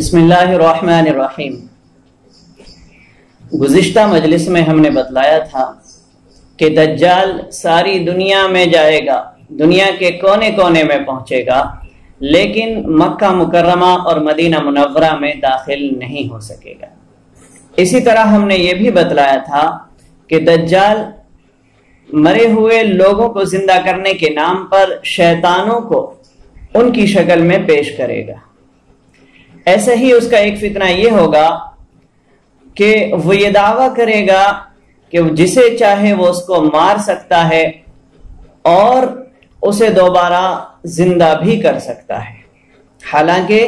بسم اللہ الرحمن الرحیم۔ گزشتہ مجلس میں ہم نے بتلایا تھا کہ دجال ساری دنیا میں جائے گا، دنیا کے کونے کونے میں پہنچے گا، لیکن مکہ مکرمہ اور مدینہ منورہ میں داخل نہیں ہو سکے گا۔ اسی طرح ہم نے یہ بھی بتلایا تھا کہ دجال مرے ہوئے لوگوں کو زندہ کرنے کے نام پر شیطانوں کو ان کی شکل میں پیش کرے گا۔ ایسے ہی اس کا ایک فتنہ یہ ہوگا کہ وہ یہ دعویٰ کرے گا کہ جسے چاہے وہ اس کو مار سکتا ہے اور اسے دوبارہ زندہ بھی کر سکتا ہے، حالانکہ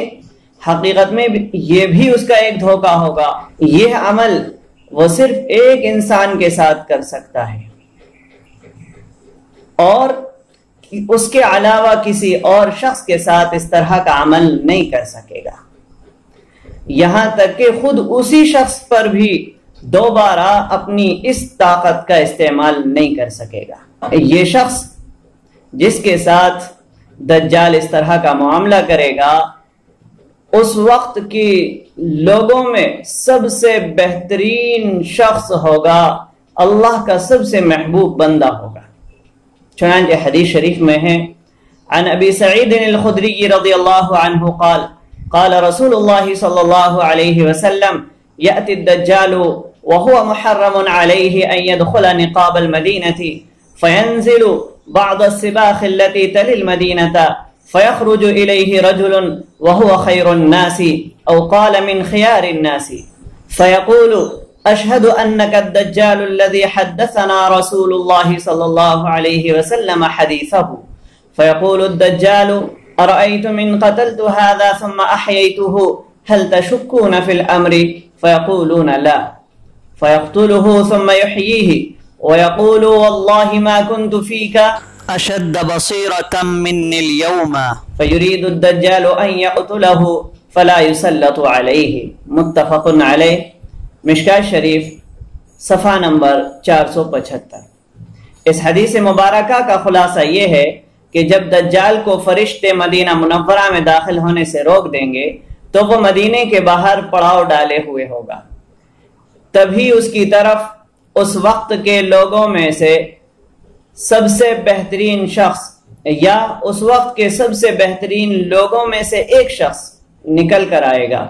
حقیقت میں یہ بھی اس کا ایک دھوکہ ہوگا۔ یہ عمل وہ صرف ایک انسان کے ساتھ کر سکتا ہے اور اس کے علاوہ کسی اور شخص کے ساتھ اس طرح کا عمل نہیں کر سکے گا، یہاں تک کہ خود اسی شخص پر بھی دوبارہ اپنی اس طاقت کا استعمال نہیں کر سکے گا۔ یہ شخص جس کے ساتھ دجال اس طرح کا معاملہ کرے گا اس وقت کی لوگوں میں سب سے بہترین شخص ہوگا، اللہ کا سب سے محبوب بندہ ہوگا۔ چنانچہ حدیث شریف میں ہے، عن ابی سعید الخدری رضی اللہ عنہ قال قال رسول اللہ صلی اللہ علیہ وسلم یأتی الدجال وهو محرم علیہ ان يدخل نقاب المدینة فینزل بعض السباخ التي تلی المدینة فيخرج إليه رجل وهو خير الناس أو قال من خيار الناس فيقول أشهد أنك الدجال الذي حدثنا رسول الله صلى الله عليه وسلم حديثه فيقول الدجال أرأيتم إن قتلت هذا ثم أحييته هل تشكون في الأمر فيقولون لا فيقتله ثم يحييه ويقول والله ما كنت فيك أشد بصيرة مني اليوم فيريد الدجال أن يقتله فلا يسلط عليه متفق عليه۔ مشکاۃ شریف صفحہ نمبر 475۔ اس حدیث مبارکہ کا خلاصہ یہ ہے کہ جب دجال کو فرشتے مدینہ منورہ میں داخل ہونے سے روک دیں گے تو وہ مدینے کے باہر پڑاؤ ڈالے ہوئے ہوگا، تبھی اس کی طرف اس وقت کے لوگوں میں سے سب سے بہترین شخص یا اس وقت کے سب سے بہترین لوگوں میں سے ایک شخص نکل کر آئے گا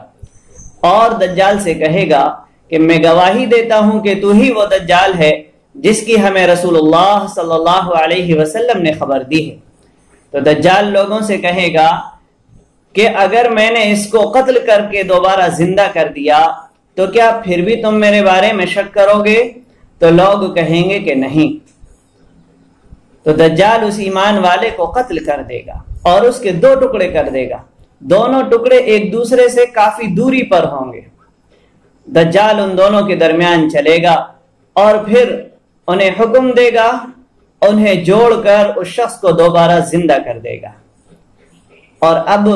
اور دجال سے کہے گا کہ میں گواہی دیتا ہوں کہ تو ہی وہ دجال ہے جس کی ہمیں رسول اللہ صلی اللہ علیہ وسلم نے خبر دی ہے۔ تو دجال لوگوں سے کہے گا کہ اگر میں نے اس کو قتل کر کے دوبارہ زندہ کر دیا تو کیا پھر بھی تم میرے بارے میں شک کرو گے؟ تو لوگ کہیں گے کہ نہیں۔ تو دجال اس ایمان والے کو قتل کر دے گا اور اس کے 2 ٹکڑے کر دے گا، دونوں ٹکڑے ایک دوسرے سے کافی دوری پر ہوں گے۔ دجال ان دونوں کے درمیان چلے گا اور پھر انہیں حکم دے گا، انہیں جوڑ کر اس شخص کو دوبارہ زندہ کر دے گا، اور اب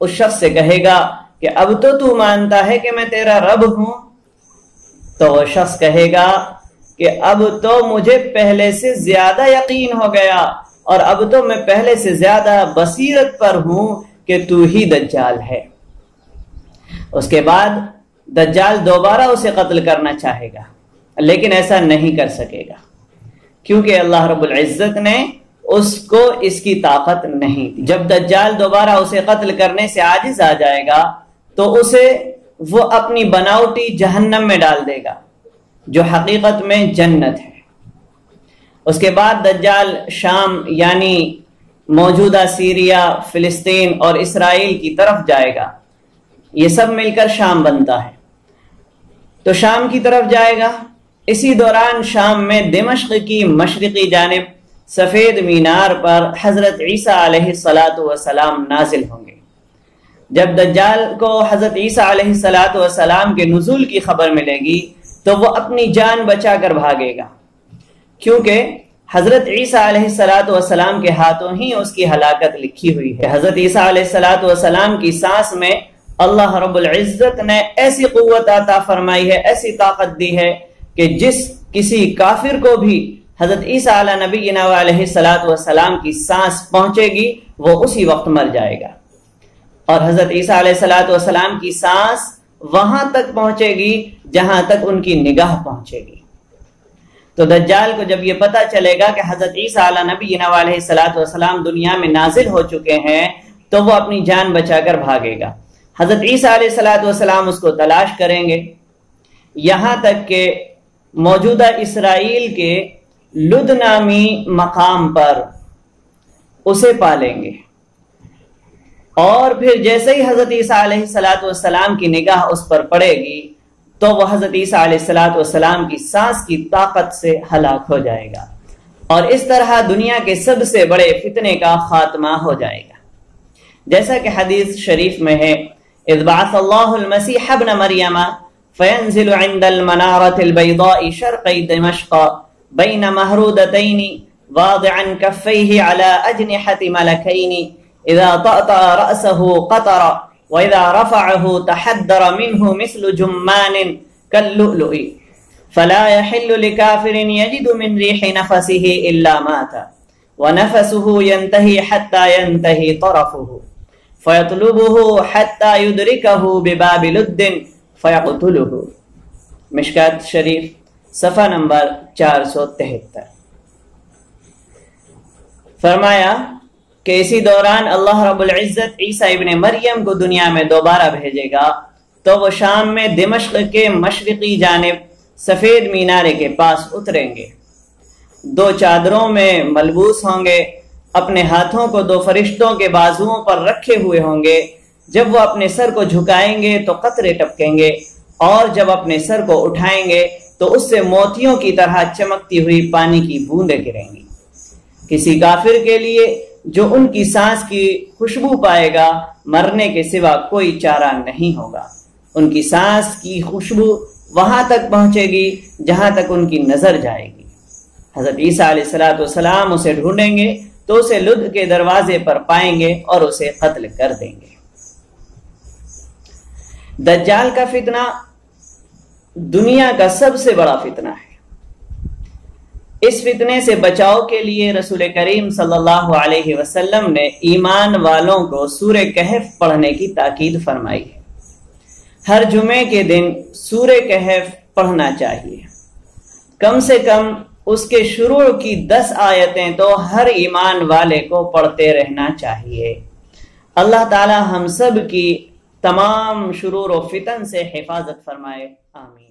اس شخص سے کہے گا کہ اب تو مانتا ہے کہ میں تیرا رب ہوں؟ تو وہ شخص کہے گا کہ اب تو مجھے پہلے سے زیادہ یقین ہو گیا اور اب تو میں پہلے سے زیادہ بصیرت پر ہوں کہ تو ہی دجال ہے۔ اس کے بعد دجال دوبارہ اسے قتل کرنا چاہے گا، لیکن ایسا نہیں کر سکے گا کیونکہ اللہ رب العزت نے اس کو اس کی طاقت نہیں دی۔ جب دجال دوبارہ اسے قتل کرنے سے عاجز آ جائے گا تو اسے وہ اپنی بناوٹی جہنم میں ڈال دے گا جو حقیقت میں جنت ہے۔ اس کے بعد دجال شام یعنی موجودہ سیریا، فلسطین اور اسرائیل کی طرف جائے گا، یہ سب مل کر شام بنتا ہے، تو شام کی طرف جائے گا۔ اسی دوران شام میں دمشق کی مشرقی جانب سفید مینار پر حضرت عیسیٰ علیہ السلام نازل ہوں گے۔ جب دجال کو حضرت عیسیٰ علیہ السلام کے نزول کی خبر ملے گی تو وہ اپنی جان بچا کر بھاگے گا، کیونکہ حضرت عیسیٰ علیہ السلام کے ہاتھوں ہی اس کی ہلاکت لکھی ہوئی ہے۔ حضرت عیسیٰ علیہ السلام کی سانس میں اللہ رب العزت نے ایسی قوت عطا فرمائی ہے، ایسی طاقت دی ہے کہ جس کسی کافر کو بھی حضرت عیسیٰ علی نبینا علیہ السلام کی سانس پہنچے گی وہ اسی وقت مر جائے گا۔ اور حضرت عیسیٰ علیہ السلام کی سانس وہاں تک پہنچے گی جہاں تک ان کی نگاہ پہنچے گی۔ تو دجال کو جب یہ پتا چلے گا کہ حضرت عیسیٰ علیہ نبینا علیہ السلام دنیا میں نازل ہو چکے ہیں تو وہ اپنی جان بچا کر بھاگے گا۔ حضرت عیسیٰ علیہ السلام اس کو تلاش کریں گے، یہاں تک کہ موجودہ اسرائیل کے لد نامی مقام پر اسے پالیں گے، اور پھر جیسے ہی حضرت عیسیٰ علیہ السلام کی نگاہ اس پر پڑے گی تو وہ حضرت عیسیٰ علیہ السلام کی سانس کی طاقت سے ہلاک ہو جائے گا، اور اس طرح دنیا کے سب سے بڑے فتنے کا خاتمہ ہو جائے گا۔ جیسا کہ حدیث شریف میں ہے، اذ بعث اللہ المسیح ابن مریم فینزل عند المنارة البیضاء شرقی دمشق بین محرودتین واضعا کفیہ علی اجنحة ملکین اذا طأطأ رأسه قطر وإذا رفعه تحدر منه مثل جمان كاللؤلؤ فلا يحل لكافر يجد من ريح نفسه إلا مات ونفسه ينتهي حتى ينتهي طرفه فيطلبه حتى يدركه بباب لد فيقتله۔ مشکات شریف صفحہ نمبر 473۔ فرمایا کہ اسی دوران اللہ رب العزت عیسیٰ ابن مریم کو دنیا میں دوبارہ بھیجے گا، تو وہ شام میں دمشق کے مشرقی جانب سفید مینارے کے پاس اتریں گے، 2 چادروں میں ملبوس ہوں گے، اپنے ہاتھوں کو 2 فرشتوں کے بازوؤں پر رکھے ہوئے ہوں گے۔ جب وہ اپنے سر کو جھکائیں گے تو قطرے ٹپکیں گے، اور جب اپنے سر کو اٹھائیں گے تو اس سے موتیوں کی طرح چمکتی ہوئی پانی کی بوندیں گریں گی۔ کسی کافر کے لیے جو ان کی سانس کی خوشبو پائے گا، مرنے کے سوا کوئی چارہ نہیں ہوگا۔ ان کی سانس کی خوشبو وہاں تک پہنچے گی جہاں تک ان کی نظر جائے گی۔ حضرت عیسیٰ علیہ السلام اسے ڈھونڈیں گے تو اسے لد کے دروازے پر پائیں گے اور اسے قتل کر دیں گے۔ دجال کا فتنہ دنیا کا سب سے بڑا فتنہ ہے۔ اس فتنے سے بچاؤ کے لیے رسول کریم صلی اللہ علیہ وسلم نے ایمان والوں کو سورہ کہف پڑھنے کی تاکید فرمائی ہے۔ ہر جمعے کے دن سورہ کہف پڑھنا چاہیے، کم سے کم اس کے شروع کی 10 آیتیں تو ہر ایمان والے کو پڑھتے رہنا چاہیے۔ اللہ تعالی ہم سب کی تمام شرور و فتن سے حفاظت فرمائے، آمین۔